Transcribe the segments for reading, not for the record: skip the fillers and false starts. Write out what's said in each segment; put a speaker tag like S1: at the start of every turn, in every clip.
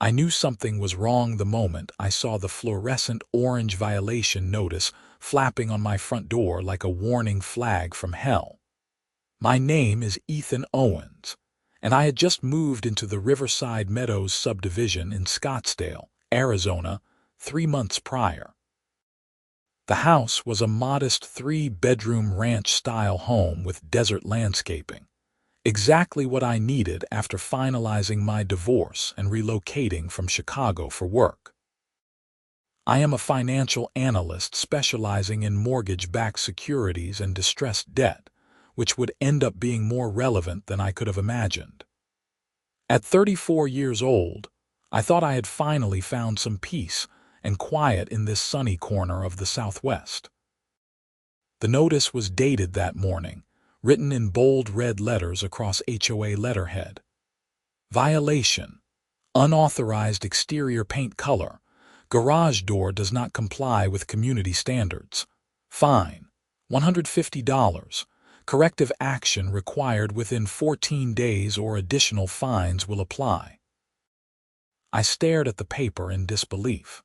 S1: I knew something was wrong the moment I saw the fluorescent orange violation notice flapping on my front door like a warning flag from hell. My name is Ethan Owens, and I had just moved into the Riverside Meadows subdivision in Scottsdale, Arizona, 3 months prior. The house was a modest 3-bedroom ranch-style home with desert landscaping, exactly what I needed after finalizing my divorce and relocating from Chicago for work. I am a financial analyst specializing in mortgage-backed securities and distressed debt, which would end up being more relevant than I could have imagined. At 34 years old, I thought I had finally found some peace and quiet in this sunny corner of the Southwest. The notice was dated that morning, written in bold red letters across HOA letterhead. Violation: unauthorized exterior paint color. Garage door does not comply with community standards. Fine: $150. Corrective action required within 14 days or additional fines will apply. I stared at the paper in disbelief.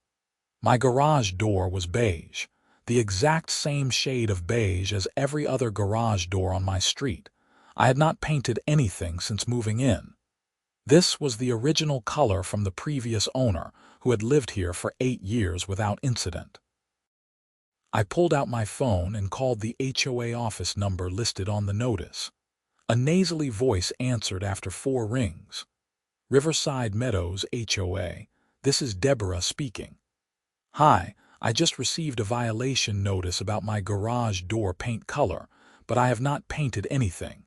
S1: My garage door was beige, the exact same shade of beige as every other garage door on my street. I had not painted anything since moving in. This was the original color from the previous owner, who had lived here for 8 years without incident. I pulled out my phone and called the HOA office number listed on the notice. A nasally voice answered after 4 rings. Riverside Meadows HOA, this is Deborah speaking. Hi, I just received a violation notice about my garage door paint color, but I have not painted anything.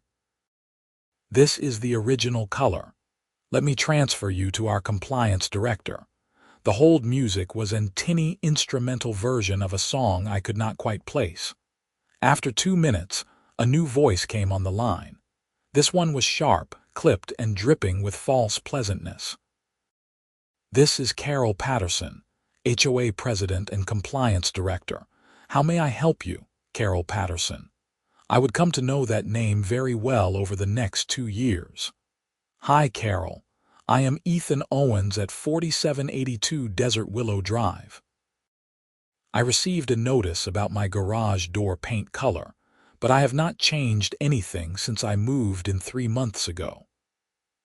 S1: This is the original color. Let me transfer you to our compliance director. The hold music was a tinny instrumental version of a song I could not quite place. After 2 minutes, a new voice came on the line. This one was sharp, clipped, and dripping with false pleasantness. This is Carol Patterson, HOA President and Compliance Director. How may I help you, Carol Patterson? I would come to know that name very well over the next 2 years. Hi, Carol. I am Ethan Owens at 4782 Desert Willow Drive. I received a notice about my garage door paint color, but I have not changed anything since I moved in 3 months ago.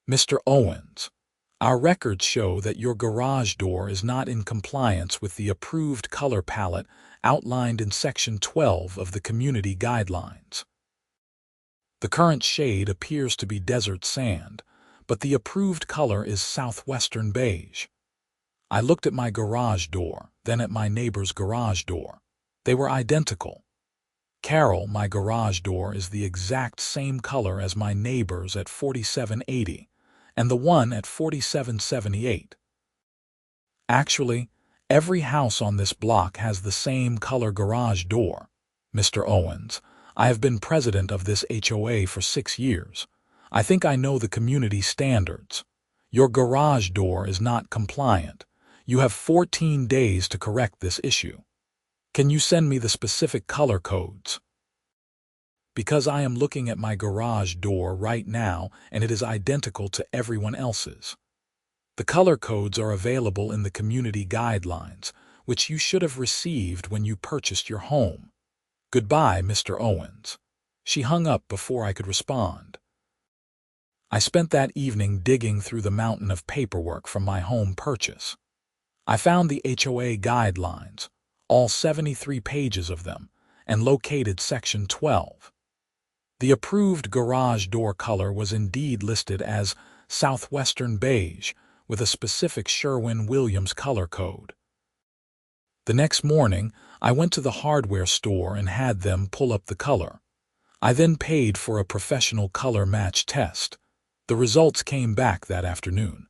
S1: Mr. Owens, our records show that your garage door is not in compliance with the approved color palette outlined in Section 12 of the Community Guidelines. The current shade appears to be desert sand, but the approved color is southwestern beige. I looked at my garage door, then at my neighbor's garage door. They were identical. Carol, my garage door is the exact same color as my neighbor's at 4780, and the one at 4778. Actually, every house on this block has the same color garage door. Mr. Owens, I have been president of this HOA for 6 years. I think I know the community standards. Your garage door is not compliant. You have 14 days to correct this issue. Can you send me the specific color codes? Because I am looking at my garage door right now and it is identical to everyone else's. The color codes are available in the community guidelines, which you should have received when you purchased your home. Goodbye, Mr. Owens. She hung up before I could respond. I spent that evening digging through the mountain of paperwork from my home purchase. I found the HOA guidelines, all 73 pages of them, and located Section 12. The approved garage door color was indeed listed as southwestern beige with a specific Sherwin-Williams color code. The next morning, I went to the hardware store and had them pull up the color. I then paid for a professional color match test. The results came back that afternoon.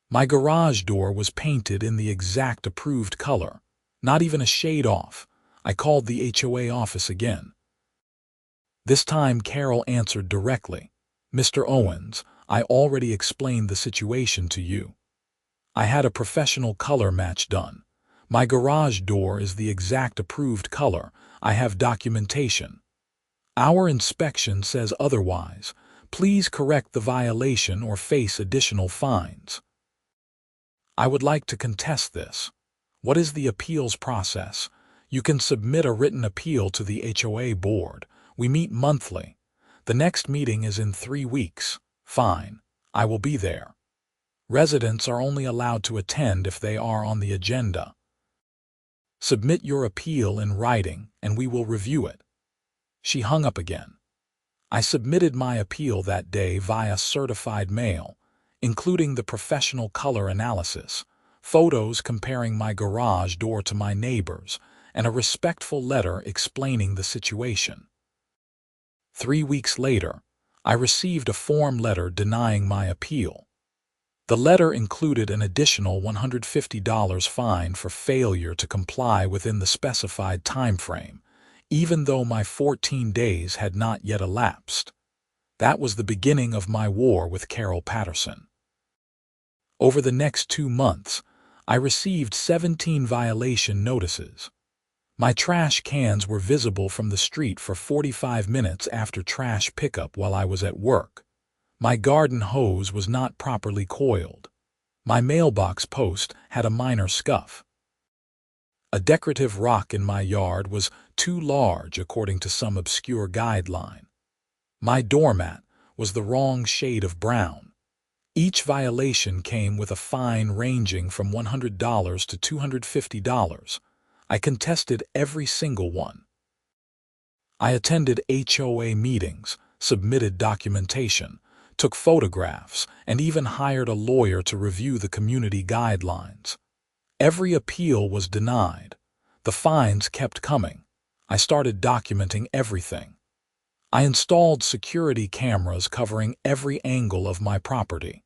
S1: My garage door was painted in the exact approved color, not even a shade off. I called the HOA office again. This time Carol answered directly. Mr. Owens, I already explained the situation to you. I had a professional color match done. My garage door is the exact approved color. I have documentation. Our inspection says otherwise. Please correct the violation or face additional fines. I would like to contest this. What is the appeals process? You can submit a written appeal to the HOA board. We meet monthly. The next meeting is in 3 weeks. Fine. I will be there. Residents are only allowed to attend if they are on the agenda. Submit your appeal in writing and we will review it. She hung up again. I submitted my appeal that day via certified mail, including the professional color analysis, photos comparing my garage door to my neighbor's, and a respectful letter explaining the situation. 3 weeks later, I received a form letter denying my appeal. The letter included an additional $150 fine for failure to comply within the specified time frame, even though my 14 days had not yet elapsed. That was the beginning of my war with Carol Patterson. Over the next 2 months, I received 17 violation notices. My trash cans were visible from the street for 45 minutes after trash pickup while I was at work. My garden hose was not properly coiled. My mailbox post had a minor scuff. A decorative rock in my yard was too large according to some obscure guideline. My doormat was the wrong shade of brown. Each violation came with a fine ranging from $100 to $250. I contested every single one. I attended HOA meetings, submitted documentation, took photographs, and even hired a lawyer to review the community guidelines. Every appeal was denied. The fines kept coming. I started documenting everything. I installed security cameras covering every angle of my property.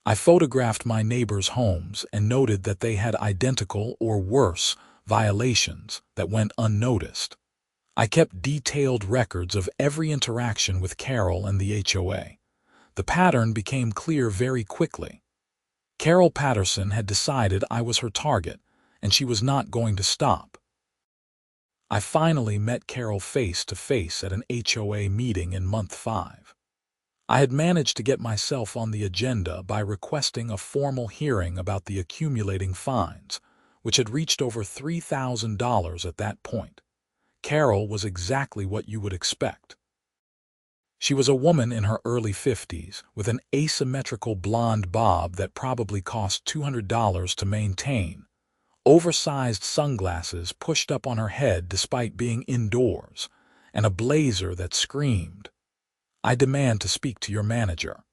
S1: I photographed my neighbors' homes and noted that they had identical or worse violations that went unnoticed. I kept detailed records of every interaction with Carol and the HOA. The pattern became clear very quickly. Carol Patterson had decided I was her target, and she was not going to stop. I finally met Carol face to face at an HOA meeting in month 5. I had managed to get myself on the agenda by requesting a formal hearing about the accumulating fines, which had reached over $3,000 at that point. Carol was exactly what you would expect. She was a woman in her early 50s with an asymmetrical blonde bob that probably cost $200 to maintain, oversized sunglasses pushed up on her head despite being indoors, and a blazer that screamed, "I demand to speak to your manager."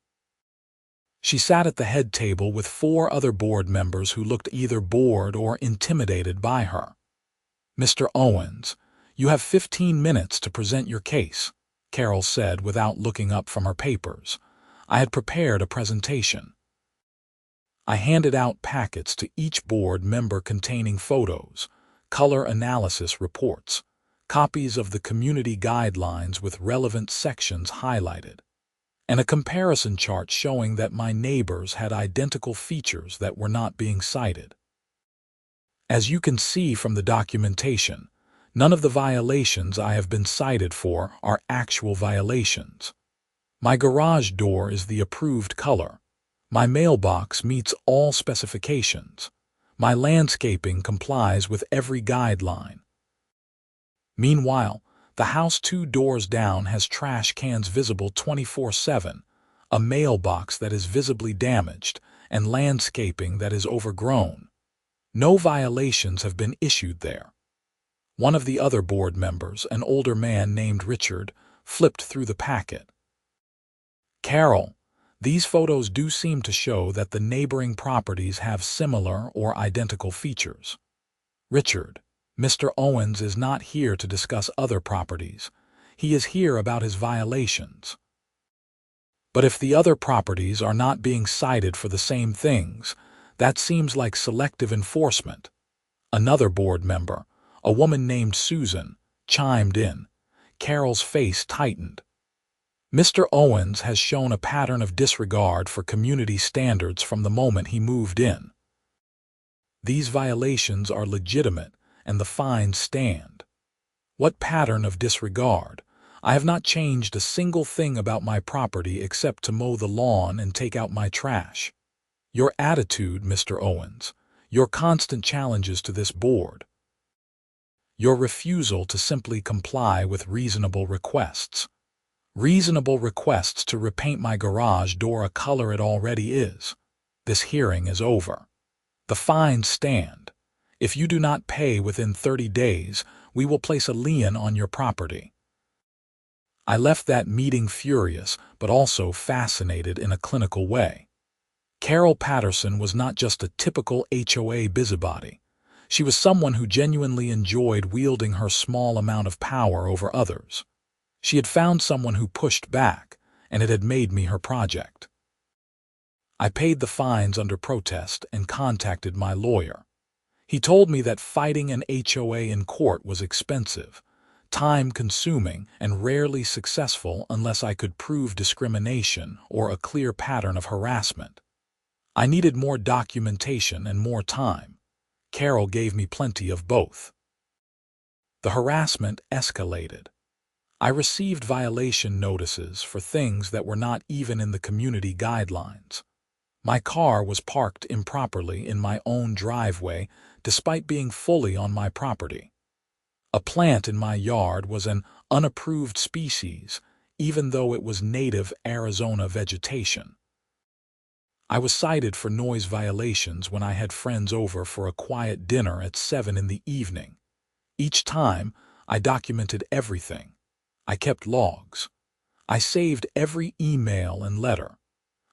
S1: She sat at the head table with 4 other board members who looked either bored or intimidated by her. "Mr. Owens, you have 15 minutes to present your case," Carol said without looking up from her papers. I had prepared a presentation. I handed out packets to each board member containing photos, color analysis reports, copies of the community guidelines with relevant sections highlighted, and a comparison chart showing that my neighbors had identical features that were not being cited. As you can see from the documentation, none of the violations I have been cited for are actual violations. My garage door is the approved color. My mailbox meets all specifications. My landscaping complies with every guideline. Meanwhile, the house 2 doors down has trash cans visible 24/7, a mailbox that is visibly damaged, and landscaping that is overgrown. No violations have been issued there. One of the other board members, an older man named Richard, flipped through the packet. "Carol, these photos do seem to show that the neighboring properties have similar or identical features." "Richard, Mr. Owens is not here to discuss other properties. He is here about his violations." "But if the other properties are not being cited for the same things, that seems like selective enforcement." Another board member, a woman named Susan, chimed in. Carol's face tightened. "Mr. Owens has shown a pattern of disregard for community standards from the moment he moved in. These violations are legitimate and the fines stand." "What pattern of disregard? I have not changed a single thing about my property except to mow the lawn and take out my trash." Your attitude, Mr. Owens, your constant challenges to this board, your refusal to simply comply with reasonable requests. Reasonable requests to repaint my garage door a color it already is. This hearing is over. The fines stand. If you do not pay within 30 days, we will place a lien on your property. I left that meeting furious, but also fascinated in a clinical way. Carol Patterson was not just a typical HOA busybody. She was someone who genuinely enjoyed wielding her small amount of power over others. She had found someone who pushed back, and it had made me her project. I paid the fines under protest and contacted my lawyer. He told me that fighting an HOA in court was expensive, time-consuming, and rarely successful unless I could prove discrimination or a clear pattern of harassment. I needed more documentation and more time. Carol gave me plenty of both. The harassment escalated. I received violation notices for things that were not even in the community guidelines. My car was parked improperly in my own driveway despite being fully on my property. A plant in my yard was an unapproved species, even though it was native Arizona vegetation. I was cited for noise violations when I had friends over for a quiet dinner at 7 in the evening. Each time, I documented everything. I kept logs. I saved every email and letter.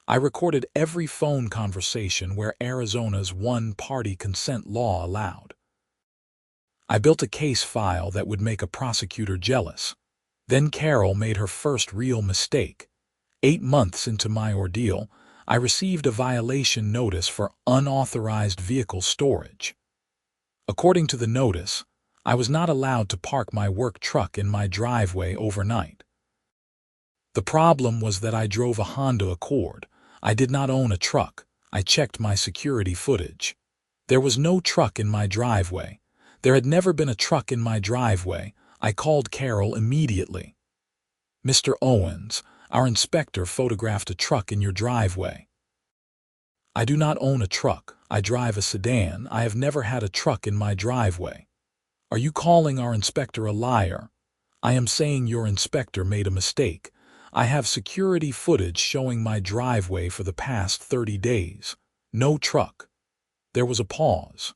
S1: I recorded every phone conversation where Arizona's one-party consent law allowed. I built a case file that would make a prosecutor jealous. Then Carol made her first real mistake. 8 months into my ordeal, I received a violation notice for unauthorized vehicle storage. According to the notice, I was not allowed to park my work truck in my driveway overnight. The problem was that I drove a Honda Accord. I did not own a truck. I checked my security footage. There was no truck in my driveway. There had never been a truck in my driveway. I called Carol immediately. Mr. Owens, our inspector photographed a truck in your driveway. I do not own a truck. I drive a sedan. I have never had a truck in my driveway. Are you calling our inspector a liar? I am saying your inspector made a mistake. I have security footage showing my driveway for the past 30 days. No truck. There was a pause.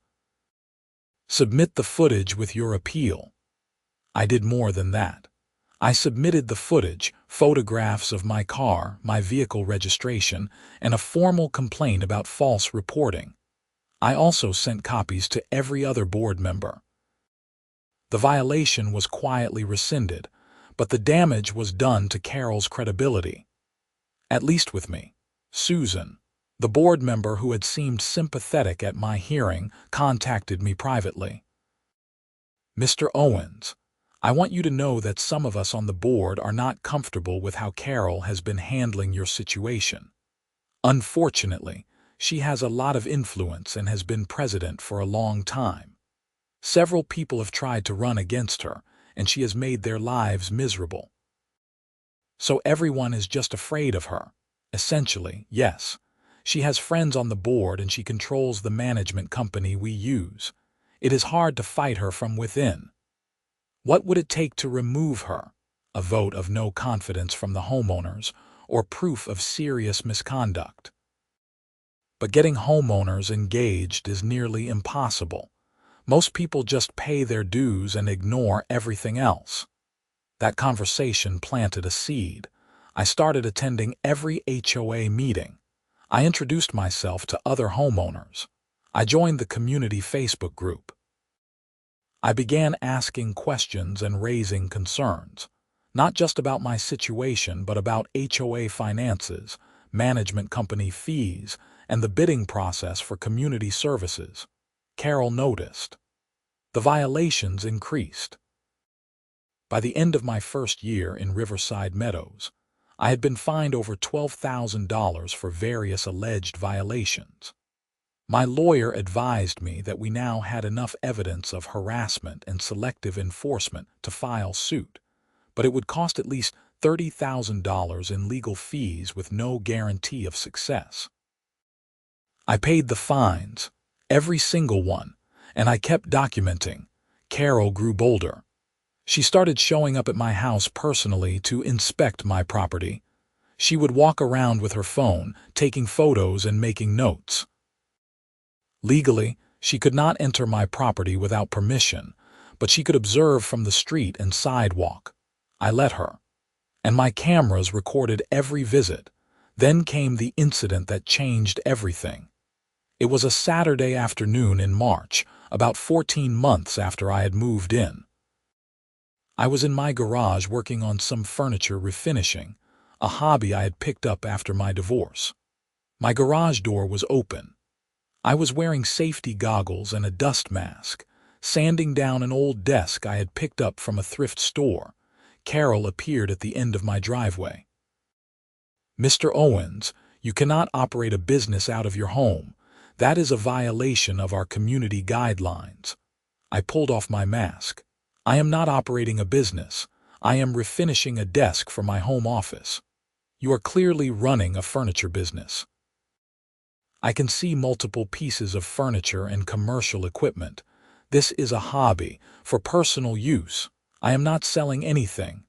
S1: Submit the footage with your appeal. I did more than that. I submitted the footage, photographs of my car, my vehicle registration, and a formal complaint about false reporting. I also sent copies to every other board member. The violation was quietly rescinded, but the damage was done to Carol's credibility. At least with me. Susan, the board member who had seemed sympathetic at my hearing, contacted me privately. Mr. Owens, I want you to know that some of us on the board are not comfortable with how Carol has been handling your situation. Unfortunately, she has a lot of influence and has been president for a long time. Several people have tried to run against her, and she has made their lives miserable. So everyone is just afraid of her. Essentially, yes. She has friends on the board and she controls the management company we use. It is hard to fight her from within. What would it take to remove her? A vote of no confidence from the homeowners or proof of serious misconduct. But getting homeowners engaged is nearly impossible. Most people just pay their dues and ignore everything else. That conversation planted a seed. I started attending every HOA meeting. I introduced myself to other homeowners. I joined the community Facebook group. I began asking questions and raising concerns, not just about my situation, but about HOA finances, management company fees, and the bidding process for community services. Carol noticed. The violations increased. By the end of my first year in Riverside Meadows, I had been fined over $12,000 for various alleged violations. My lawyer advised me that we now had enough evidence of harassment and selective enforcement to file suit, but it would cost at least $30,000 in legal fees with no guarantee of success. I paid the fines, every single one, and I kept documenting. Carol grew bolder. She started showing up at my house personally to inspect my property. She would walk around with her phone, taking photos and making notes. Legally, she could not enter my property without permission, but she could observe from the street and sidewalk. I let her. And my cameras recorded every visit. Then came the incident that changed everything. It was a Saturday afternoon in March, about 14 months after I had moved in. I was in my garage working on some furniture refinishing, a hobby I had picked up after my divorce. My garage door was open. I was wearing safety goggles and a dust mask, sanding down an old desk I had picked up from a thrift store. Carol appeared at the end of my driveway. "Mr. Owens, you cannot operate a business out of your home. That is a violation of our community guidelines." I pulled off my mask. "I am not operating a business. I am refinishing a desk for my home office. You are clearly running a furniture business. I can see multiple pieces of furniture and commercial equipment. This is a hobby, for personal use. I am not selling anything.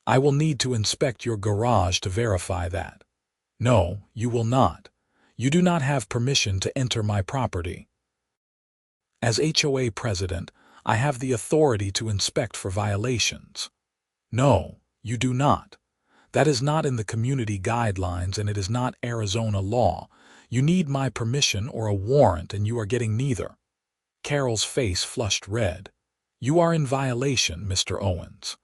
S1: I will need to inspect your garage to verify that." "No, you will not. You do not have permission to enter my property. As HOA president, I have the authority to inspect for violations." "No, you do not. That is not in the community guidelines and it is not Arizona law. You need my permission or a warrant and you are getting neither." Carol's face flushed red. "You are in violation, Mr. Owens.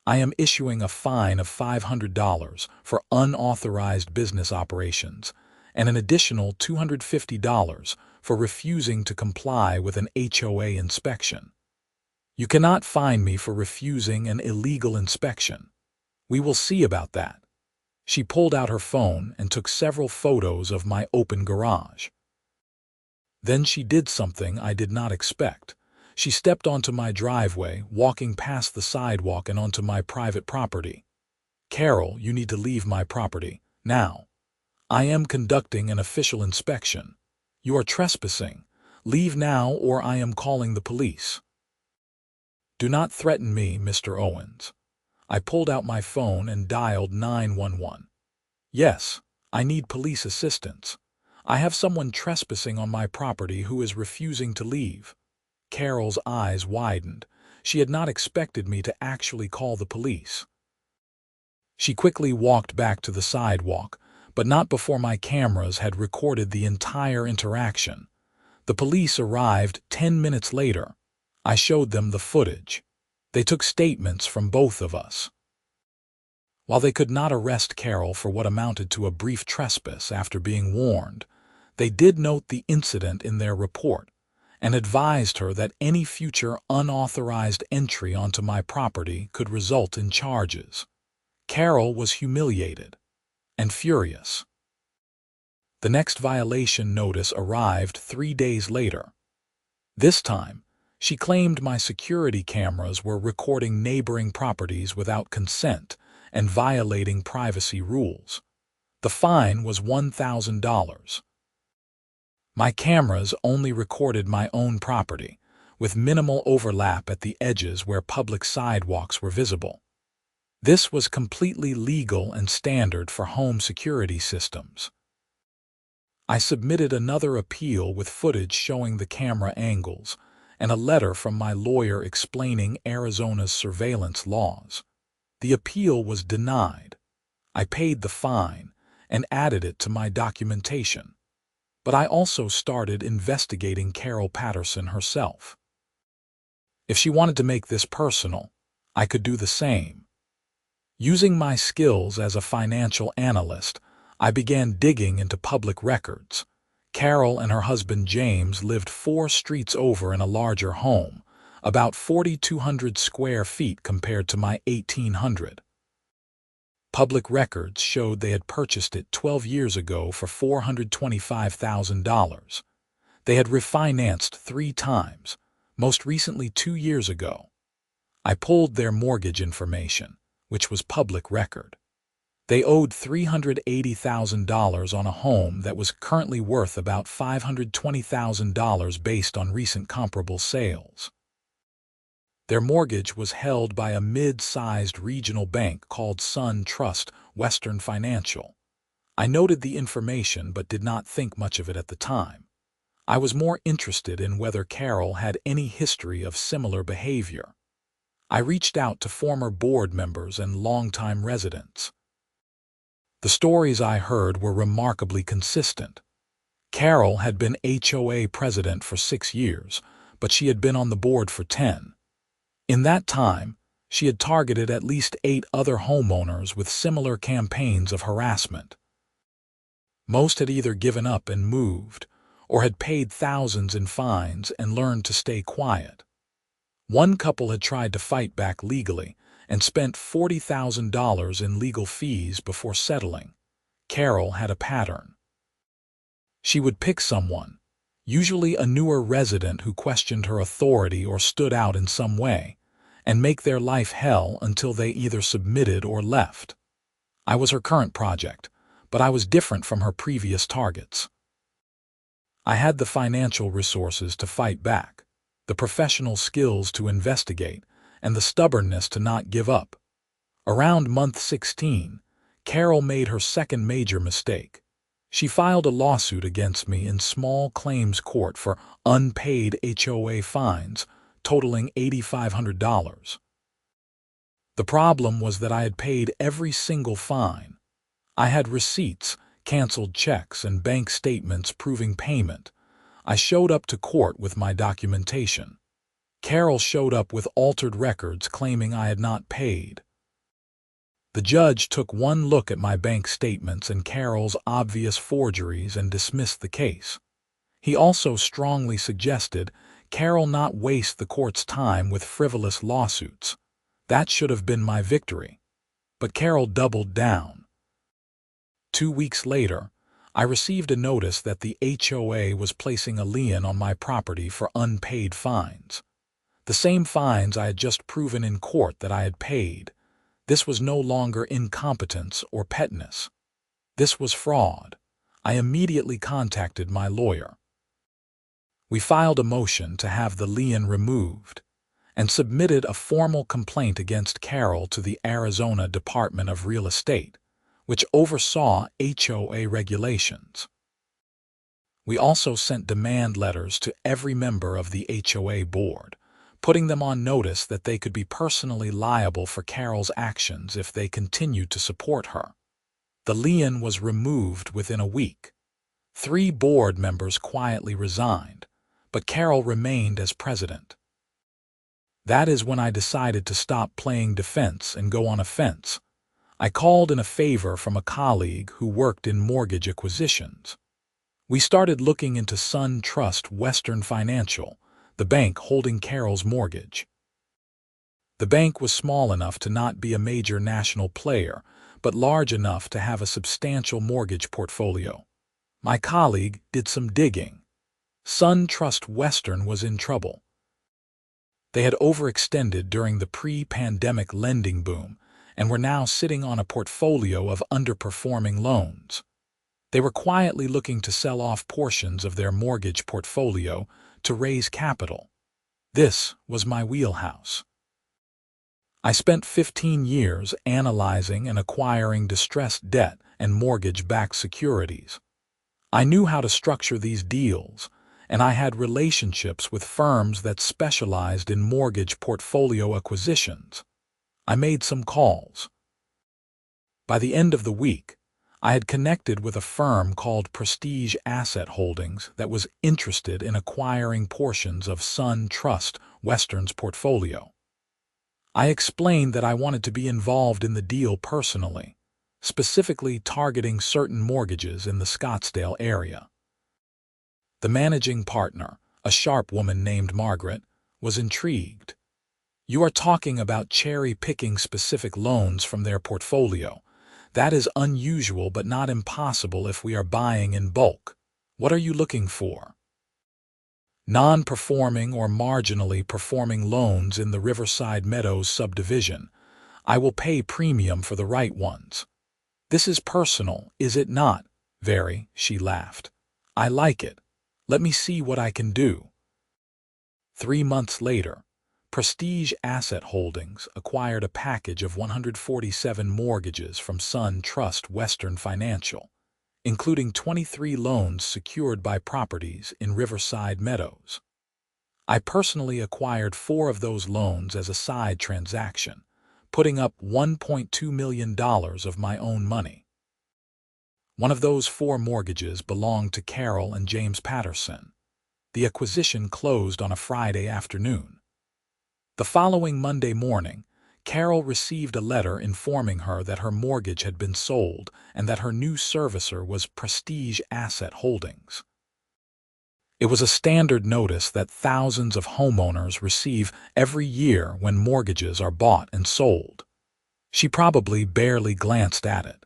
S1: I am issuing a fine of $500 for unauthorized business operations and an additional $250 for refusing to comply with an HOA inspection. You cannot fine me for refusing an illegal inspection. We will see about that." She pulled out her phone and took several photos of my open garage. Then she did something I did not expect. She stepped onto my driveway, walking past the sidewalk and onto my private property. "Carol, you need to leave my property, now. I am conducting an official inspection. You are trespassing. Leave now or I am calling the police." "Do not threaten me, Mr. Owens." I pulled out my phone and dialed 911. "Yes, I need police assistance. I have someone trespassing on my property who is refusing to leave." Carol's eyes widened. She had not expected me to actually call the police. She quickly walked back to the sidewalk, but not before my cameras had recorded the entire interaction. The police arrived 10 minutes later. I showed them the footage. They took statements from both of us. While they could not arrest Carol for what amounted to a brief trespass after being warned, they did note the incident in their report and advised her that any future unauthorized entry onto my property could result in charges. Carol was humiliated and furious. The next violation notice arrived 3 days later. This time, she claimed my security cameras were recording neighboring properties without consent and violating privacy rules. The fine was $1,000. My cameras only recorded my own property, with minimal overlap at the edges where public sidewalks were visible. This was completely legal and standard for home security systems. I submitted another appeal with footage showing the camera angles and a letter from my lawyer explaining Arizona's surveillance laws. The appeal was denied. I paid the fine and added it to my documentation. But I also started investigating Carol Patterson herself. If she wanted to make this personal, I could do the same. Using my skills as a financial analyst, I began digging into public records. Carol and her husband James lived 4 streets over in a larger home, about 4,200 square feet compared to my 1,800. Public records showed they had purchased it 12 years ago for $425,000. They had refinanced 3 times, most recently 2 years ago. I pulled their mortgage information, which was public record. They owed $380,000 on a home that was currently worth about $520,000 based on recent comparable sales. Their mortgage was held by a mid-sized regional bank called SunTrust Western Financial. I noted the information but did not think much of it at the time. I was more interested in whether Carol had any history of similar behavior. I reached out to former board members and longtime residents. The stories I heard were remarkably consistent. Carol had been HOA president for 6 years, but she had been on the board for 10. In that time, she had targeted at least 8 other homeowners with similar campaigns of harassment. Most had either given up and moved, or had paid thousands in fines and learned to stay quiet. One couple had tried to fight back legally and spent $40,000 in legal fees before settling. Carol had a pattern. She would pick someone, usually a newer resident who questioned her authority or stood out in some way, and make their life hell until they either submitted or left. I was her current project, but I was different from her previous targets. I had the financial resources to fight back, the professional skills to investigate, and the stubbornness to not give up. Around month 16, Carol made her second major mistake. She filed a lawsuit against me in small claims court for unpaid HOA fines, totaling $8,500. The problem was that I had paid every single fine. I had receipts, canceled checks, and bank statements proving payment. I showed up to court with my documentation. Carol showed up with altered records claiming I had not paid. The judge took one look at my bank statements and Carol's obvious forgeries and dismissed the case. He also strongly suggested Carol not waste the court's time with frivolous lawsuits. That should have been my victory. But Carol doubled down. 2 weeks later, I received a notice that the HOA was placing a lien on my property for unpaid fines. The same fines I had just proven in court that I had paid. This was no longer incompetence or pettiness. This was fraud. I immediately contacted my lawyer. We filed a motion to have the lien removed and submitted a formal complaint against Carol to the Arizona Department of Real Estate, which oversaw HOA regulations. We also sent demand letters to every member of the HOA board, putting them on notice that they could be personally liable for Carol's actions if they continued to support her. The lien was removed within a week. 3 board members quietly resigned, but Carol remained as president. That is when I decided to stop playing defense and go on offense. I called in a favor from a colleague who worked in mortgage acquisitions. We started looking into SunTrust Western Financial, the bank holding Carol's mortgage. The bank was small enough to not be a major national player, but large enough to have a substantial mortgage portfolio. My colleague did some digging. SunTrust Western was in trouble. They had overextended during the pre-pandemic lending boom and were now sitting on a portfolio of underperforming loans. They were quietly looking to sell off portions of their mortgage portfolio to raise capital. This was my wheelhouse. I spent 15 years analyzing and acquiring distressed debt and mortgage-backed securities. I knew how to structure these deals, and I had relationships with firms that specialized in mortgage portfolio acquisitions. I made some calls. By the end of the week, I had connected with a firm called Prestige Asset Holdings that was interested in acquiring portions of SunTrust Western's portfolio. I explained that I wanted to be involved in the deal personally, specifically targeting certain mortgages in the Scottsdale area. The managing partner, a sharp woman named Margaret, was intrigued. "You are talking about cherry-picking specific loans from their portfolio. That is unusual but not impossible if we are buying in bulk. What are you looking for?" "Non-performing or marginally performing loans in the Riverside Meadows subdivision. I will pay premium for the right ones." This is personal, is it not? Very, she laughed. I like it. Let me see what I can do. 3 months later, Prestige Asset Holdings acquired a package of 147 mortgages from SunTrust Western Financial, including 23 loans secured by properties in Riverside Meadows. I personally acquired 4 of those loans as a side transaction, putting up $1.2 million of my own money. One of those 4 mortgages belonged to Carol and James Patterson. The acquisition closed on a Friday afternoon. The following Monday morning, Carol received a letter informing her that her mortgage had been sold and that her new servicer was Prestige Asset Holdings. It was a standard notice that thousands of homeowners receive every year when mortgages are bought and sold. She probably barely glanced at it.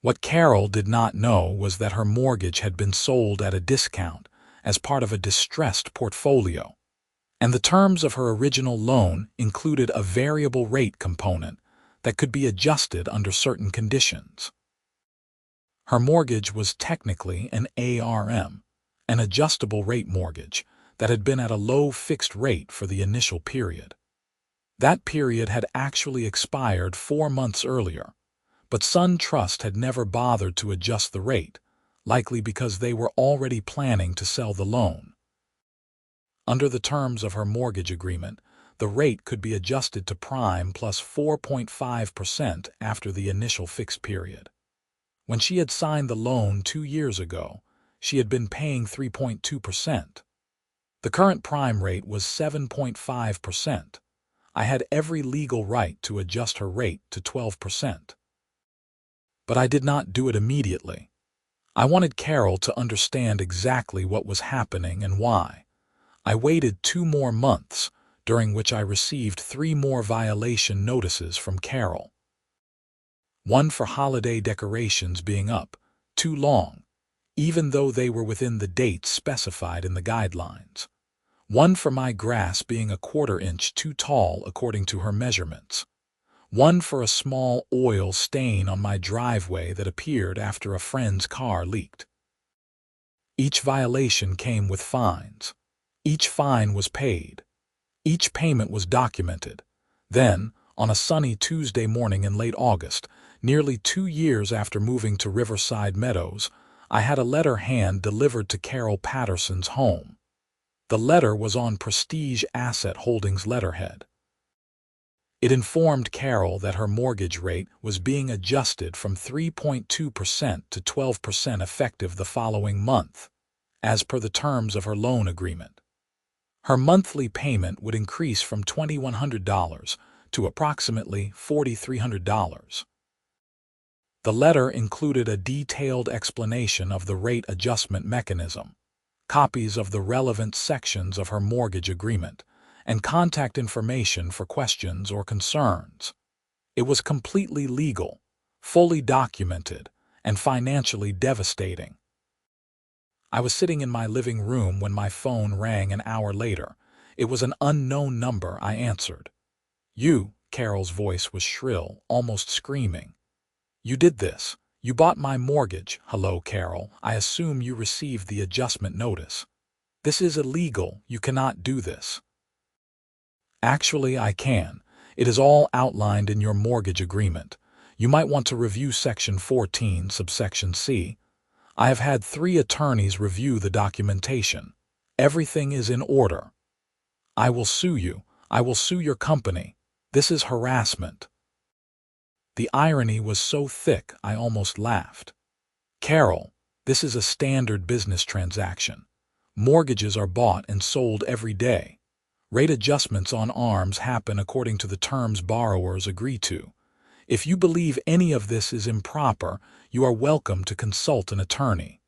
S1: What Carol did not know was that her mortgage had been sold at a discount as part of a distressed portfolio, and the terms of her original loan included a variable rate component that could be adjusted under certain conditions. Her mortgage was technically an ARM, an adjustable rate mortgage that had been at a low fixed rate for the initial period. That period had actually expired 4 months earlier, but SunTrust had never bothered to adjust the rate, likely because they were already planning to sell the loan. Under the terms of her mortgage agreement, the rate could be adjusted to prime plus 4.5% after the initial fixed period. When she had signed the loan 2 years ago, she had been paying 3.2%. The current prime rate was 7.5%. I had every legal right to adjust her rate to 12%. But I did not do it immediately. I wanted Carol to understand exactly what was happening and why. I waited 2 more months, during which I received 3 more violation notices from Carol. One for holiday decorations being up too long, even though they were within the dates specified in the guidelines. One for my grass being a 1/4 inch too tall according to her measurements. One for a small oil stain on my driveway that appeared after a friend's car leaked. Each violation came with fines. Each fine was paid. Each payment was documented. Then, on a sunny Tuesday morning in late August, nearly 2 years after moving to Riverside Meadows, I had a letter hand-delivered to Carol Patterson's home. The letter was on Prestige Asset Holdings letterhead. It informed Carol that her mortgage rate was being adjusted from 3.2% to 12% effective the following month, as per the terms of her loan agreement. Her monthly payment would increase from $2,100 to approximately $4,300. The letter included a detailed explanation of the rate adjustment mechanism, copies of the relevant sections of her mortgage agreement, and contact information for questions or concerns. It was completely legal, fully documented, and financially devastating. I was sitting in my living room when my phone rang an hour later. It was an unknown number I answered. "You," Carol's voice was shrill, almost screaming. "You did this. You bought my mortgage." "Hello, Carol. I assume you received the adjustment notice. This is illegal. You cannot do this." "Actually, I can. It is all outlined in your mortgage agreement. You might want to review Section 14, subsection C. I have had 3 attorneys review the documentation. Everything is in order. I will sue you. I will sue your company. This is harassment." The irony was so thick I almost laughed. "Carol, this is a standard business transaction. Mortgages are bought and sold every day. Rate adjustments on ARMs happen according to the terms borrowers agree to. If you believe any of this is improper, you are welcome to consult an attorney.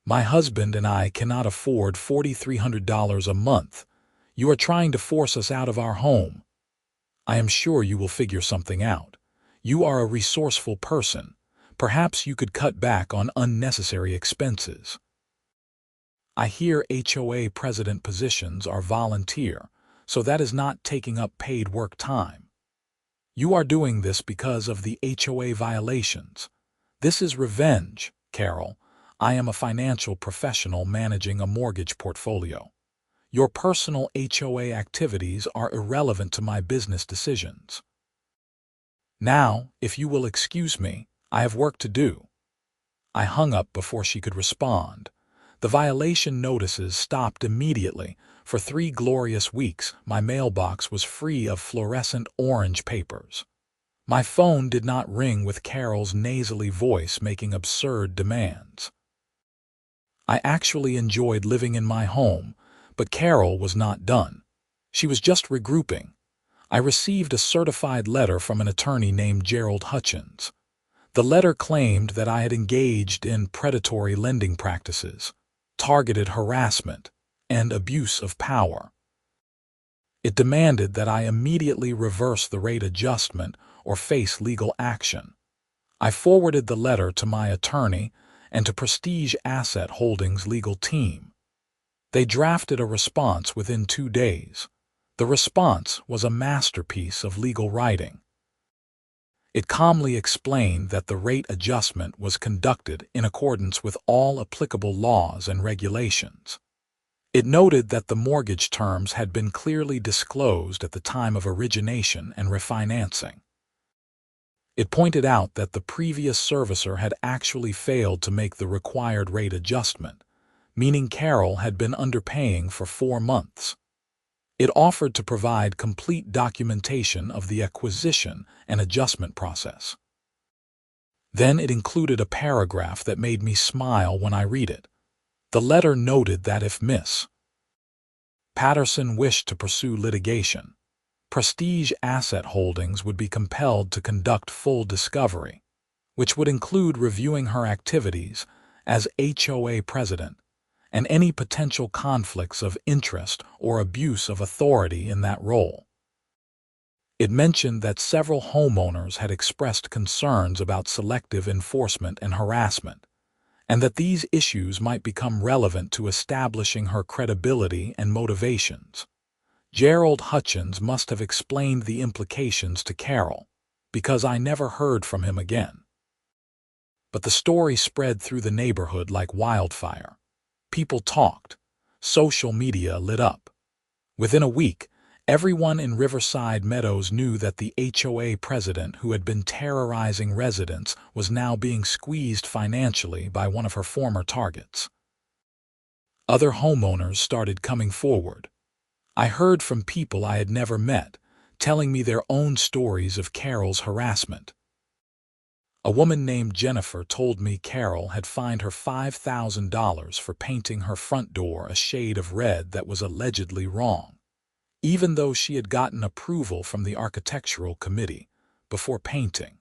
S1: My husband and I cannot afford $4,300 a month. You are trying to force us out of our home. I am sure you will figure something out. You are a resourceful person. Perhaps you could cut back on unnecessary expenses. I hear HOA president positions are volunteer, so that is not taking up paid work time. You are doing this because of the HOA violations. This is revenge, Carol. I am a financial professional managing a mortgage portfolio. Your personal HOA activities are irrelevant to my business decisions. Now, if you will excuse me, I have work to do. I hung up before she could respond. The violation notices stopped immediately. For 3 glorious weeks, my mailbox was free of fluorescent orange papers. My phone did not ring with Carol's nasally voice making absurd demands. I actually enjoyed living in my home, but Carol was not done. She was just regrouping. I received a certified letter from an attorney named Gerald Hutchins. The letter claimed that I had engaged in predatory lending practices, targeted harassment, and abuse of power. It demanded that I immediately reverse the rate adjustment or face legal action. I forwarded the letter to my attorney and to Prestige Asset Holdings' legal team. They drafted a response within 2 days. The response was a masterpiece of legal writing. It calmly explained that the rate adjustment was conducted in accordance with all applicable laws and regulations. It noted that the mortgage terms had been clearly disclosed at the time of origination and refinancing. It pointed out that the previous servicer had actually failed to make the required rate adjustment, meaning Carol had been underpaying for 4 months. It offered to provide complete documentation of the acquisition and adjustment process. Then it included a paragraph that made me smile when I read it. The letter noted that if Miss Patterson wished to pursue litigation, Prestige Asset Holdings would be compelled to conduct full discovery, which would include reviewing her activities as HOA president and any potential conflicts of interest or abuse of authority in that role. It mentioned that several homeowners had expressed concerns about selective enforcement and harassment, and that these issues might become relevant to establishing her credibility and motivations. Gerald Hutchins must have explained the implications to Carol, because I never heard from him again. But the story spread through the neighborhood like wildfire. People talked. Social media lit up. Within a week, everyone in Riverside Meadows knew that the HOA president who had been terrorizing residents was now being squeezed financially by one of her former targets. Other homeowners started coming forward. I heard from people I had never met, telling me their own stories of Carol's harassment. A woman named Jennifer told me Carol had fined her $5,000 for painting her front door a shade of red that was allegedly wrong, even though she had gotten approval from the architectural committee before painting.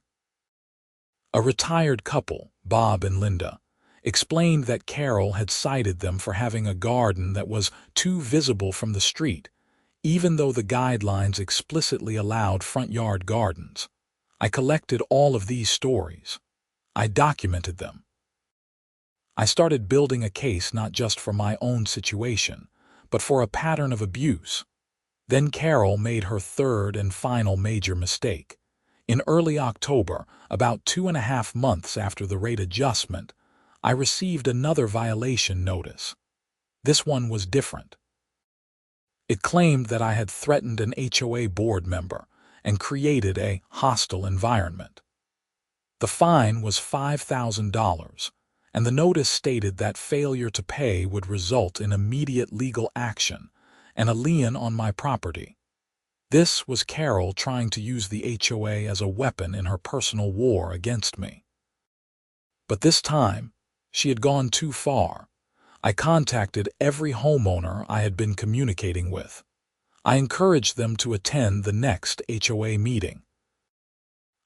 S1: A retired couple, Bob and Linda, explained that Carol had cited them for having a garden that was too visible from the street, even though the guidelines explicitly allowed front yard gardens. I collected all of these stories. I documented them. I started building a case not just for my own situation, but for a pattern of abuse. Then Carol made her third and final major mistake. In early October, about 2.5 months after the rate adjustment, I received another violation notice. This one was different. It claimed that I had threatened an HOA board member and created a hostile environment. The fine was $5,000, and the notice stated that failure to pay would result in immediate legal action and a lien on my property. This was Carol trying to use the HOA as a weapon in her personal war against me. But this time, she had gone too far. I contacted every homeowner I had been communicating with. I encouraged them to attend the next HOA meeting.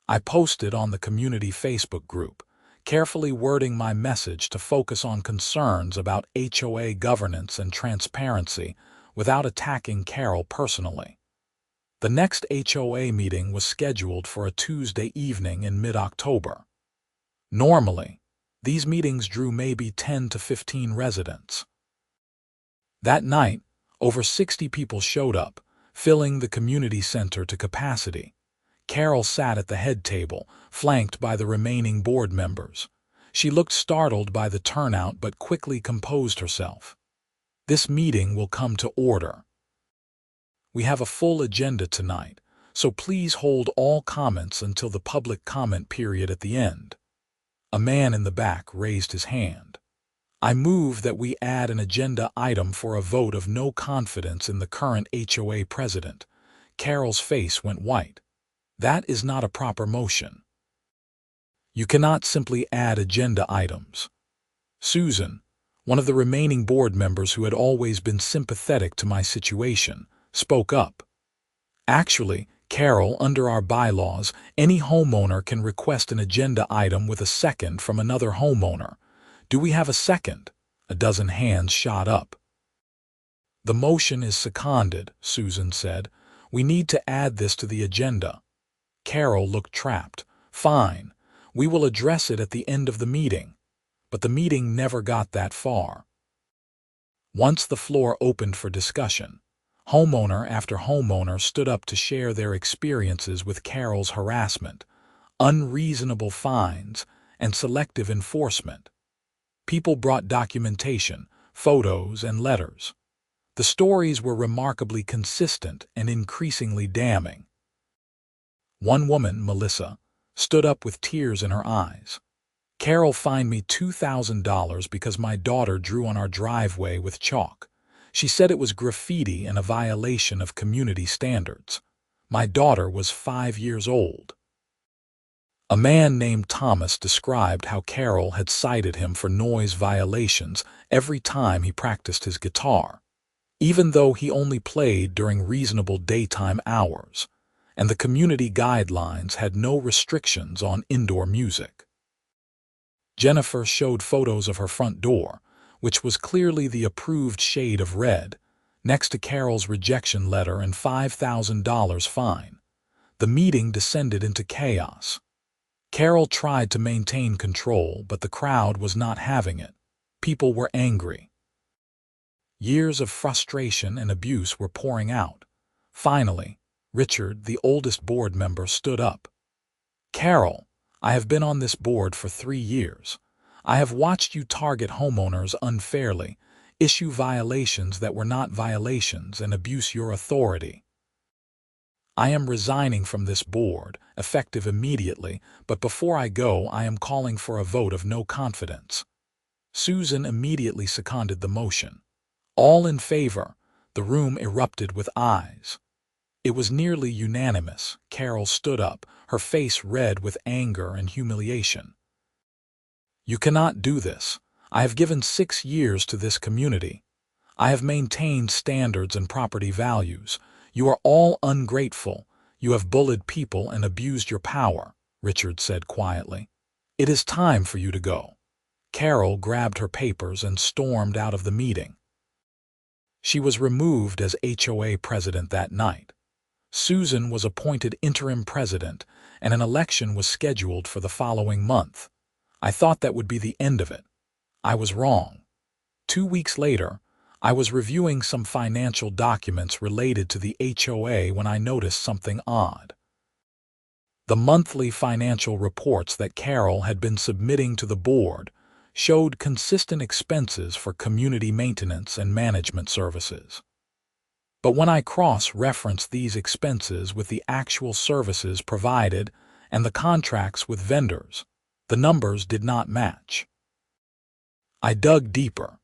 S1: I posted on the community Facebook group, carefully wording my message to focus on concerns about HOA governance and transparency without attacking Carol personally. The next HOA meeting was scheduled for a Tuesday evening in mid-October. Normally, these meetings drew maybe 10 to 15 residents. That night, over 60 people showed up, filling the community center to capacity. Carol sat at the head table, flanked by the remaining board members. She looked startled by the turnout but quickly composed herself. "This meeting will come to order. We have a full agenda tonight, so please hold all comments until the public comment period at the end." A man in the back raised his hand. "I move that we add an agenda item for a vote of no confidence in the current HOA president." Carol's face went white. "That is not a proper motion. You cannot simply add agenda items." Susan, one of the remaining board members who had always been sympathetic to my situation, spoke up. "Actually, Carol, under our bylaws, any homeowner can request an agenda item with a second from another homeowner. Do we have a second?" A dozen hands shot up. "The motion is seconded," Susan said. "We need to add this to the agenda." Carol looked trapped. "Fine. We will address it at the end of the meeting." But the meeting never got that far. Once the floor opened for discussion, homeowner after homeowner stood up to share their experiences with Carol's harassment, unreasonable fines, and selective enforcement. People brought documentation, photos, and letters. The stories were remarkably consistent and increasingly damning. One woman, Melissa, stood up with tears in her eyes. "Carol fined me $2,000 because my daughter drew on our driveway with chalk. She said it was graffiti and a violation of community standards. My daughter was 5 years old." A man named Thomas described how Carol had cited him for noise violations every time he practiced his guitar, even though he only played during reasonable daytime hours, and the community guidelines had no restrictions on indoor music. Jennifer showed photos of her front door, which was clearly the approved shade of red, next to Carol's rejection letter and $5,000 fine. The meeting descended into chaos. Carol tried to maintain control, but the crowd was not having it. People were angry. Years of frustration and abuse were pouring out. Finally, Richard, the oldest board member, stood up. "Carol, I have been on this board for 3 years. I have watched you target homeowners unfairly, issue violations that were not violations, and abuse your authority. I am resigning from this board, effective immediately, but before I go, I am calling for a vote of no confidence." Susan immediately seconded the motion. All in favor. The room erupted with ayes. It was nearly unanimous. Carol stood up, her face red with anger and humiliation. "You cannot do this. I have given 6 years to this community. I have maintained standards and property values. You are all ungrateful. You have bullied people and abused your power," Richard said quietly. "It is time for you to go." Carol grabbed her papers and stormed out of the meeting. She was removed as HOA president that night. Susan was appointed interim president, and an election was scheduled for the following month. I thought that would be the end of it. I was wrong. 2 weeks later, I was reviewing some financial documents related to the HOA when I noticed something odd. The monthly financial reports that Carol had been submitting to the board showed consistent expenses for community maintenance and management services. But when I cross-referenced these expenses with the actual services provided and the contracts with vendors, the numbers did not match. I dug deeper.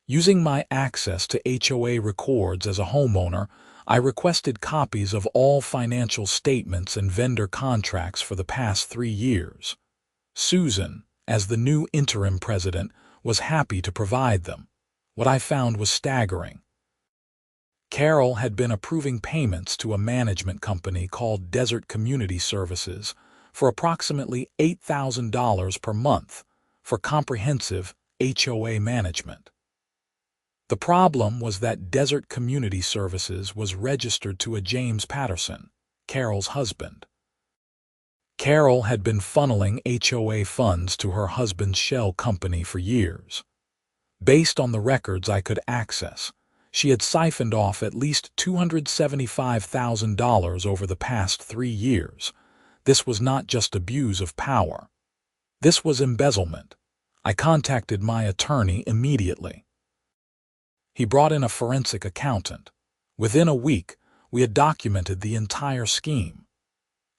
S1: Using my access to HOA records as a homeowner, I requested copies of all financial statements and vendor contracts for the past 3 years. Susan, as the new interim president, was happy to provide them. What I found was staggering. Carol had been approving payments to a management company called Desert Community Services for approximately $8,000 per month for comprehensive HOA management. The problem was that Desert Community Services was registered to a James Patterson, Carol's husband. Carol had been funneling HOA funds to her husband's shell company for years. Based on the records I could access, She had siphoned off at least $275,000 over the past 3 years. This was not just abuse of power. This was embezzlement. I contacted my attorney immediately. He brought in a forensic accountant. Within a week, we had documented the entire scheme.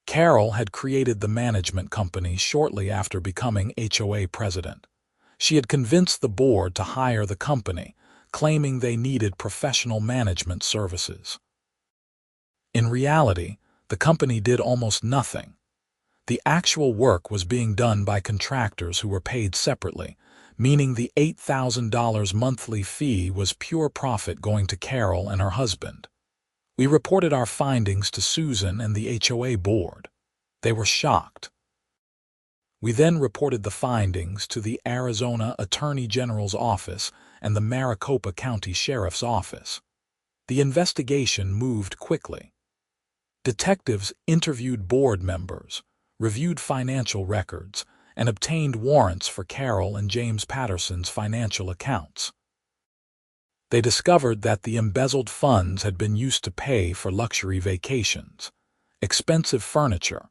S1: Carol had created the management company shortly after becoming HOA president. She had convinced the board to hire the company, claiming they needed professional management services. In reality, the company did almost nothing. The actual work was being done by contractors who were paid separately, meaning the $8,000 monthly fee was pure profit going to Carol and her husband. We reported our findings to Susan and the HOA board. They were shocked. We then reported the findings to the Arizona Attorney General's office and the Maricopa County Sheriff's office. The investigation moved quickly. Detectives interviewed board members, reviewed financial records, and obtained warrants for Carol and James Patterson's financial accounts. They discovered that the embezzled funds had been used to pay for luxury vacations, expensive furniture,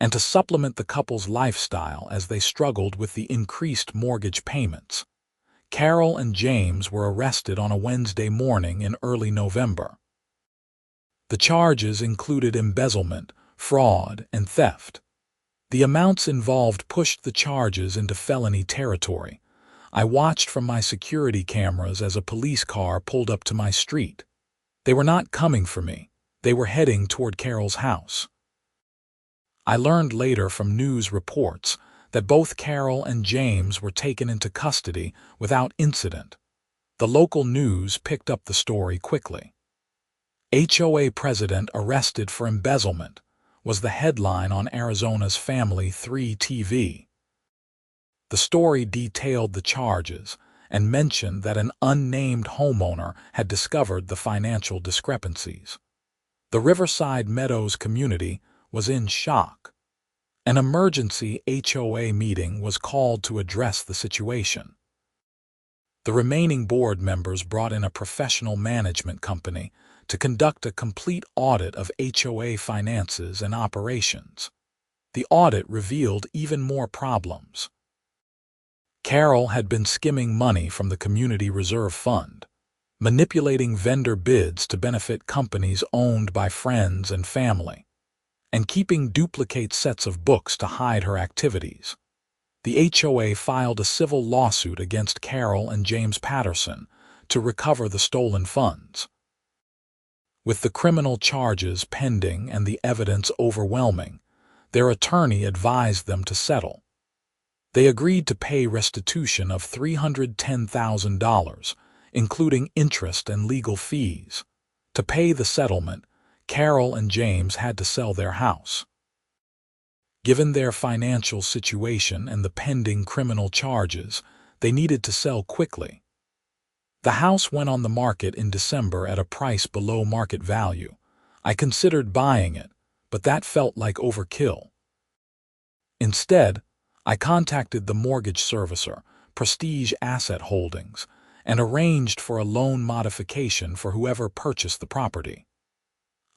S1: and to supplement the couple's lifestyle as they struggled with the increased mortgage payments. Carol and James were arrested on a Wednesday morning in early November. The charges included embezzlement, fraud, and theft. The amounts involved pushed the charges into felony territory. I watched from my security cameras as a police car pulled up to my street. They were not coming for me. They were heading toward Carol's house. I learned later from news reports that both Carol and James were taken into custody without incident. The local news picked up the story quickly. HOA president arrested for embezzlement was the headline on Arizona's Family 3 TV. The story detailed the charges and mentioned that an unnamed homeowner had discovered the financial discrepancies. The Riverside Meadows community was in shock. An emergency HOA meeting was called to address the situation. The remaining board members brought in a professional management company to conduct a complete audit of HOA finances and operations. The audit revealed even more problems. Carol had been skimming money from the Community Reserve Fund, manipulating vendor bids to benefit companies owned by friends and family, and keeping duplicate sets of books to hide her activities. The HOA filed a civil lawsuit against Carol and James Patterson to recover the stolen funds. With the criminal charges pending and the evidence overwhelming, their attorney advised them to settle. They agreed to pay restitution of $310,000, including interest and legal fees. To pay the settlement, Carol and James had to sell their house. Given their financial situation and the pending criminal charges, they needed to sell quickly. The house went on the market in December at a price below market value. I considered buying it, but that felt like overkill. Instead, I contacted the mortgage servicer, Prestige Asset Holdings, and arranged for a loan modification for whoever purchased the property.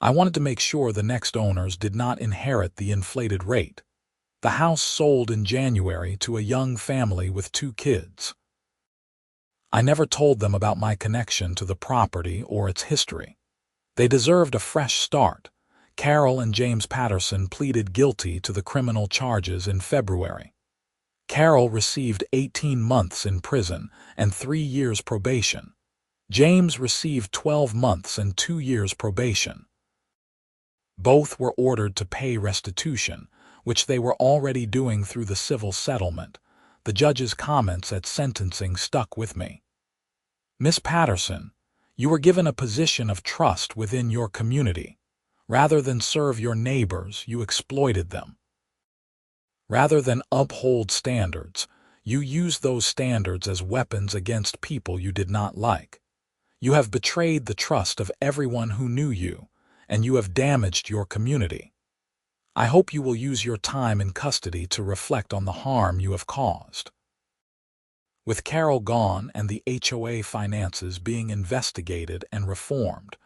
S1: I wanted to make sure the next owners did not inherit the inflated rate. The house sold in January to a young family with 2 kids. I never told them about my connection to the property or its history. They deserved a fresh start. Carol and James Patterson pleaded guilty to the criminal charges in February. Carol received 18 months in prison and 3 years probation. James received 12 months and 2 years probation. Both were ordered to pay restitution, which they were already doing through the civil settlement. The judge's comments at sentencing stuck with me. Miss Patterson, you were given a position of trust within your community. Rather than serve your neighbors, you exploited them. Rather than uphold standards, you used those standards as weapons against people you did not like. You have betrayed the trust of everyone who knew you, and you have damaged your community. I hope you will use your time in custody to reflect on the harm you have caused. With Carol gone and the HOA finances being investigated and reformed,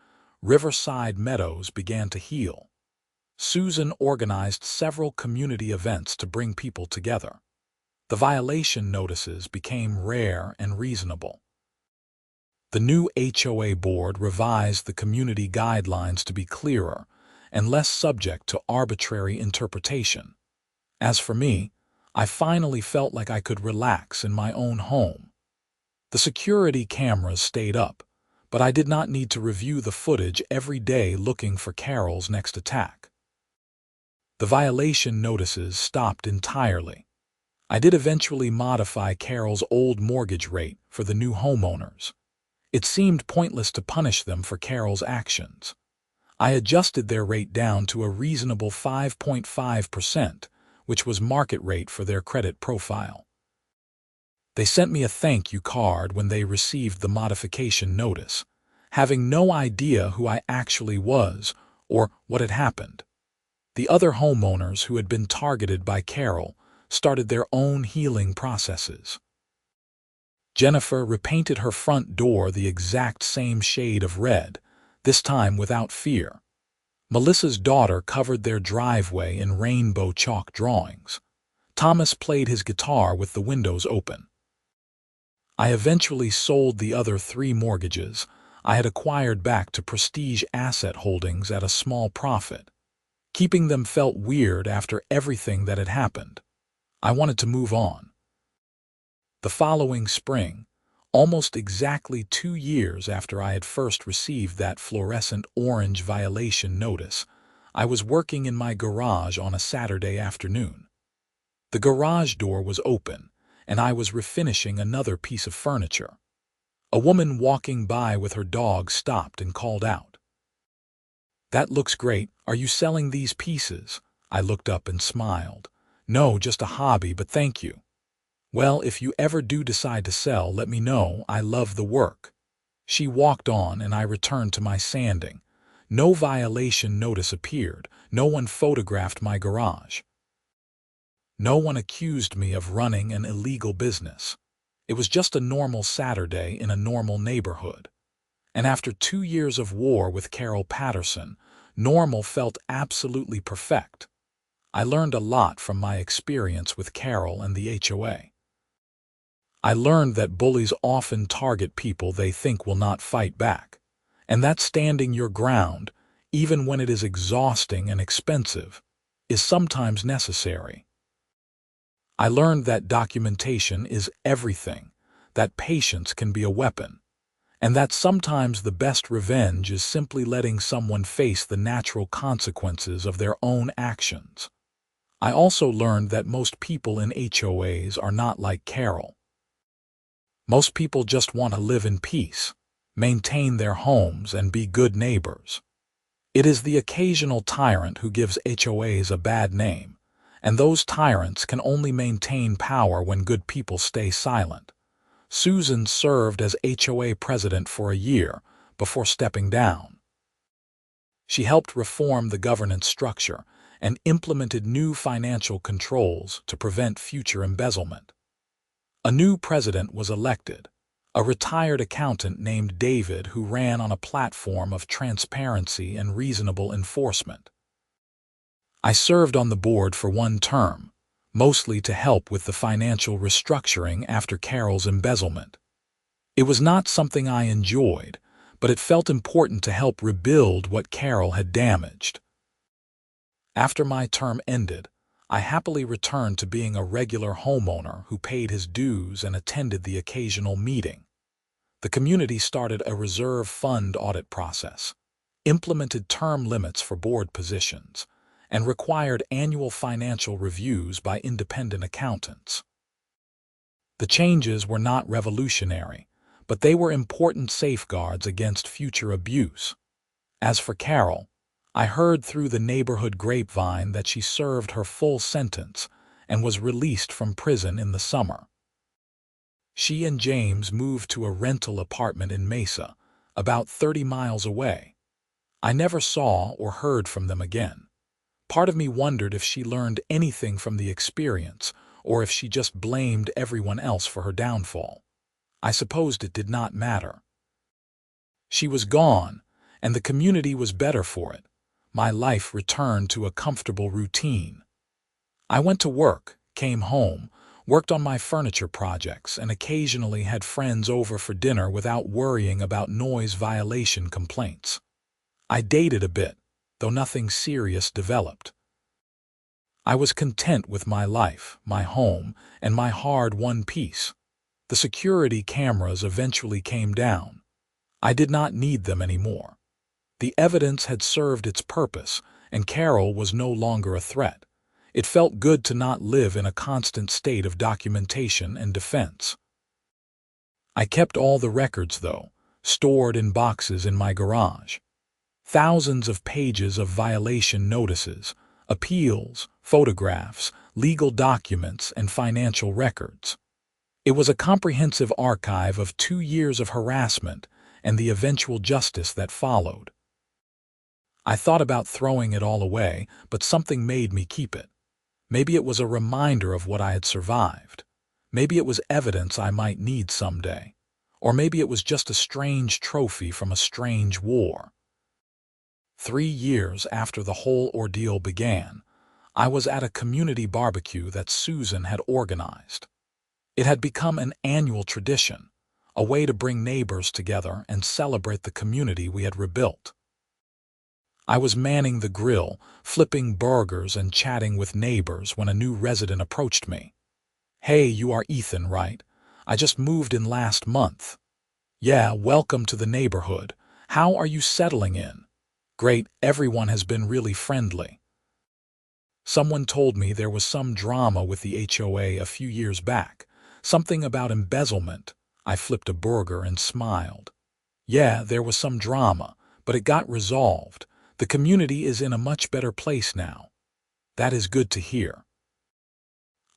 S1: Riverside Meadows began to heal. Susan organized several community events to bring people together. The violation notices became rare and reasonable. The new HOA board revised the community guidelines to be clearer and less subject to arbitrary interpretation. As for me, I finally felt like I could relax in my own home. The security cameras stayed up, but I did not need to review the footage every day looking for Carol's next attack. The violation notices stopped entirely. I did eventually modify Carol's old mortgage rate for the new homeowners. It seemed pointless to punish them for Carol's actions. I adjusted their rate down to a reasonable 5.5%, which was market rate for their credit profile. They sent me a thank you card when they received the modification notice, having no idea who I actually was or what had happened. The other homeowners who had been targeted by Carol started their own healing processes. Jennifer repainted her front door the exact same shade of red, this time without fear. Melissa's daughter covered their driveway in rainbow chalk drawings. Thomas played his guitar with the windows open. I eventually sold the other 3 mortgages I had acquired back to Prestige Asset Holdings at a small profit. Keeping them felt weird after everything that had happened. I wanted to move on. The following spring, almost exactly 2 years after I had first received that fluorescent orange violation notice, I was working in my garage on a Saturday afternoon. The garage door was open, and I was refinishing another piece of furniture. A woman walking by with her dog stopped and called out, "That looks great. Are you selling these pieces?" I looked up and smiled. "No, just a hobby, but thank you." "Well, if you ever do decide to sell, let me know. I love the work." She walked on and I returned to my sanding. No violation notice appeared. No one photographed my garage. No one accused me of running an illegal business. It was just a normal Saturday in a normal neighborhood. And after 2 years of war with Carol Patterson, normal felt absolutely perfect. I learned a lot from my experience with Carol and the HOA. I learned that bullies often target people they think will not fight back, and that standing your ground, even when it is exhausting and expensive, is sometimes necessary. I learned that documentation is everything, that patience can be a weapon, and that sometimes the best revenge is simply letting someone face the natural consequences of their own actions. I also learned that most people in HOAs are not like Carol. Most people just want to live in peace, maintain their homes, and be good neighbors. It is the occasional tyrant who gives HOAs a bad name, and those tyrants can only maintain power when good people stay silent. Susan served as HOA president for a year before stepping down. She helped reform the governance structure and implemented new financial controls to prevent future embezzlement. A new president was elected, a retired accountant named David who ran on a platform of transparency and reasonable enforcement. I served on the board for 1 term, mostly to help with the financial restructuring after Carol's embezzlement. It was not something I enjoyed, but it felt important to help rebuild what Carol had damaged. After my term ended, I happily returned to being a regular homeowner who paid his dues and attended the occasional meeting. The community started a reserve fund audit process, implemented term limits for board positions, and required annual financial reviews by independent accountants. The changes were not revolutionary, but they were important safeguards against future abuse. As for Carol, I heard through the neighborhood grapevine that she served her full sentence and was released from prison in the summer. She and James moved to a rental apartment in Mesa, about 30 miles away. I never saw or heard from them again. Part of me wondered if she learned anything from the experience or if she just blamed everyone else for her downfall. I supposed it did not matter. She was gone, and the community was better for it. My life returned to a comfortable routine. I went to work, came home, worked on my furniture projects, and occasionally had friends over for dinner without worrying about noise violation complaints. I dated a bit, though nothing serious developed. I was content with my life, my home, and my hard-won peace. The security cameras eventually came down. I did not need them anymore. The evidence had served its purpose, and Carol was no longer a threat. It felt good to not live in a constant state of documentation and defense. I kept all the records, though, stored in boxes in my garage. Thousands of pages of violation notices, appeals, photographs, legal documents, and financial records. It was a comprehensive archive of 2 years of harassment and the eventual justice that followed. I thought about throwing it all away, but something made me keep it. Maybe it was a reminder of what I had survived. Maybe it was evidence I might need someday. Or maybe it was just a strange trophy from a strange war. 3 years after the whole ordeal began, I was at a community barbecue that Susan had organized. It had become an annual tradition, a way to bring neighbors together and celebrate the community we had rebuilt. I was manning the grill, flipping burgers and chatting with neighbors when a new resident approached me. "Hey, you are Ethan, right? I just moved in last month." "Yeah, welcome to the neighborhood. How are you settling in?" "Great, everyone has been really friendly." Someone told me there was some drama with the HOA a few years back, something about embezzlement. I flipped a burger and smiled. "Yeah, there was some drama, but it got resolved. The community is in a much better place now." "That is good to hear."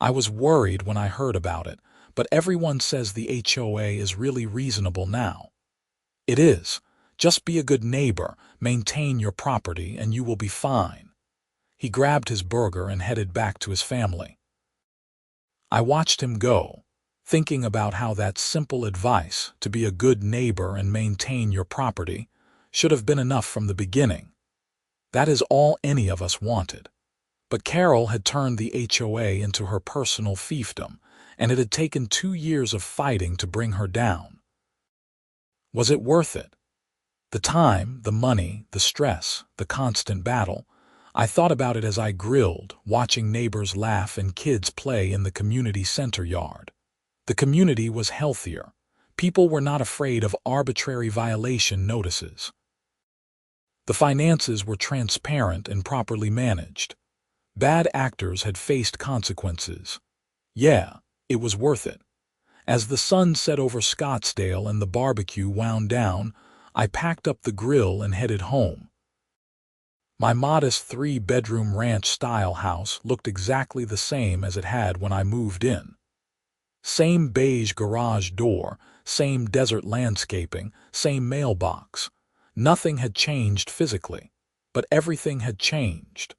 S1: I was worried when I heard about it, but everyone says the HOA is really reasonable now. It is. Just be a good neighbor, maintain your property, and you will be fine. He grabbed his burger and headed back to his family. I watched him go, thinking about how that simple advice, to be a good neighbor and maintain your property, should have been enough from the beginning. That is all any of us wanted. But Carol had turned the HOA into her personal fiefdom, and it had taken 2 years of fighting to bring her down. Was it worth it? The time, the money, the stress, the constant battle. I thought about it as I grilled, watching neighbors laugh and kids play in the community center yard. The community was healthier. People were not afraid of arbitrary violation notices. The finances were transparent and properly managed. Bad actors had faced consequences. Yeah, it was worth it. As the sun set over Scottsdale and the barbecue wound down, I packed up the grill and headed home. My modest 3-bedroom ranch-style house looked exactly the same as it had when I moved in. Same beige garage door, same desert landscaping, same mailbox. Nothing had changed physically, but everything had changed.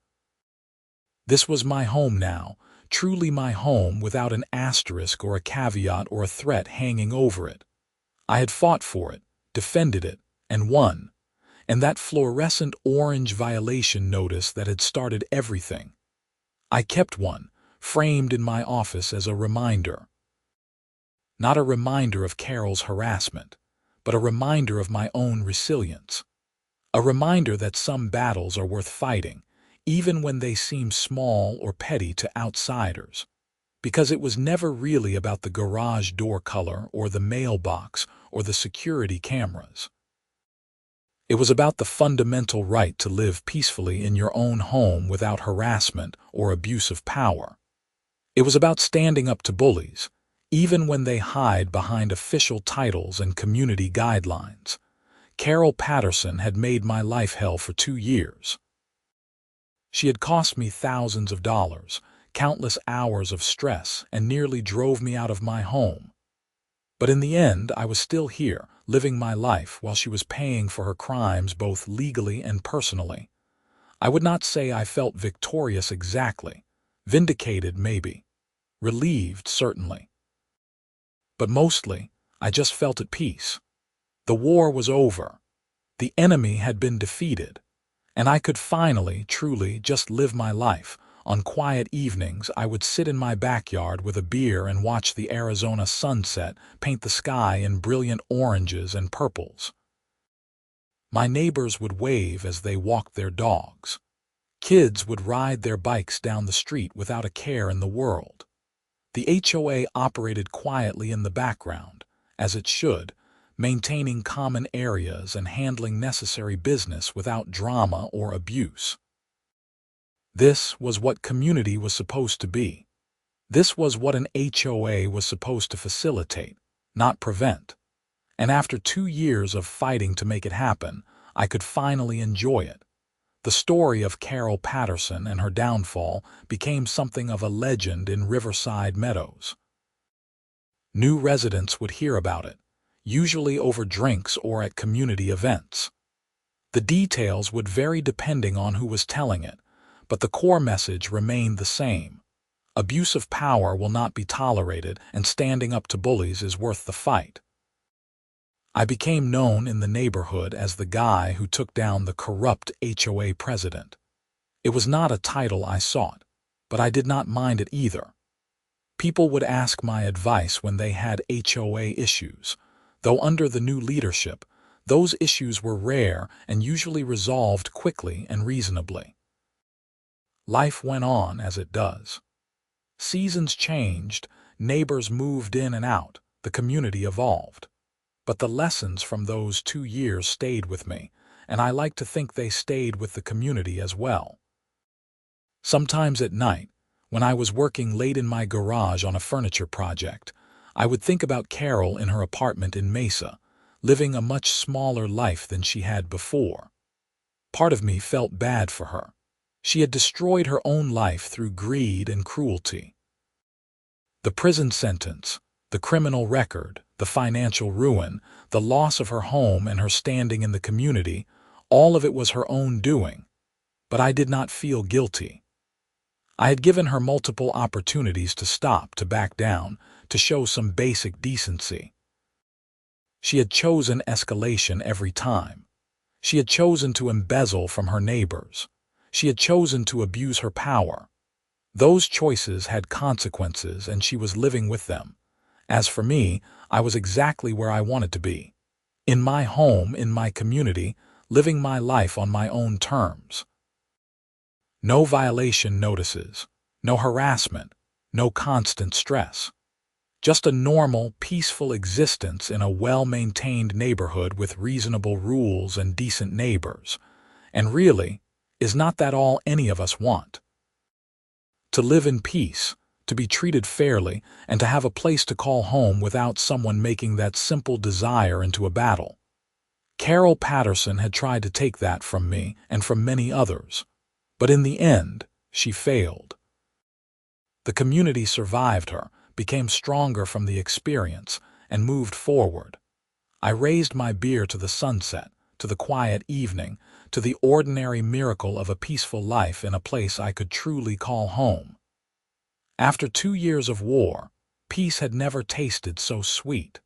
S1: This was my home now, truly my home, without an asterisk or a caveat or a threat hanging over it. I had fought for it, defended it, and won. And that fluorescent orange violation notice that had started everything. I kept one, framed in my office as a reminder. Not a reminder of Carol's harassment, but a reminder of my own resilience. A reminder that some battles are worth fighting, even when they seem small or petty to outsiders. Because it was never really about the garage door color or the mailbox or the security cameras. It was about the fundamental right to live peacefully in your own home without harassment or abuse of power. It was about standing up to bullies, even when they hide behind official titles and community guidelines. Carol Patterson had made my life hell for 2 years. She had cost me thousands of dollars, countless hours of stress, and nearly drove me out of my home. But in the end, I was still here, living my life while she was paying for her crimes both legally and personally. I would not say I felt victorious exactly. Vindicated, maybe. relieved, certainly. But mostly, I just felt at peace. The war was over. The enemy had been defeated, and I could finally, truly just live my life. On quiet evenings, I would sit in my backyard with a beer and watch the Arizona sunset paint the sky in brilliant oranges and purples. My neighbors would wave as they walked their dogs. Kids would ride their bikes down the street without a care in the world. The HOA operated quietly in the background, as it should, maintaining common areas and handling necessary business without drama or abuse. This was what community was supposed to be. This was what an HOA was supposed to facilitate, not prevent. And after 2 years of fighting to make it happen, I could finally enjoy it. The story of Carol Patterson and her downfall became something of a legend in Riverside Meadows. New residents would hear about it, usually over drinks or at community events. The details would vary depending on who was telling it, but the core message remained the same. Abuse of power will not be tolerated, and standing up to bullies is worth the fight. I became known in the neighborhood as the guy who took down the corrupt HOA president. It was not a title I sought, but I did not mind it either. People would ask my advice when they had HOA issues, though under the new leadership, those issues were rare and usually resolved quickly and reasonably. Life went on as it does. Seasons changed, neighbors moved in and out, the community evolved. But the lessons from those 2 years stayed with me, and I like to think they stayed with the community as well. Sometimes at night, when I was working late in my garage on a furniture project, I would think about Carol in her apartment in Mesa, living a much smaller life than she had before. Part of me felt bad for her. She had destroyed her own life through greed and cruelty. The prison sentence, the criminal record, the financial ruin, the loss of her home and her standing in the community, all of it was her own doing. But I did not feel guilty. I had given her multiple opportunities to stop, to back down, to show some basic decency. She had chosen escalation every time. She had chosen to embezzle from her neighbors. She had chosen to abuse her power. Those choices had consequences, and she was living with them. As for me, I was exactly where I wanted to be. In my home, in my community, living my life on my own terms. No violation notices, no harassment, no constant stress. Just a normal, peaceful existence in a well-maintained neighborhood with reasonable rules and decent neighbors. And really, is not that all any of us want? To live in peace, to be treated fairly, and to have a place to call home without someone making that simple desire into a battle. Carol Patterson had tried to take that from me and from many others, but in the end, she failed. The community survived her, became stronger from the experience, and moved forward. I raised my beer to the sunset, to the quiet evening, to the ordinary miracle of a peaceful life in a place I could truly call home. After 2 years of war, peace had never tasted so sweet.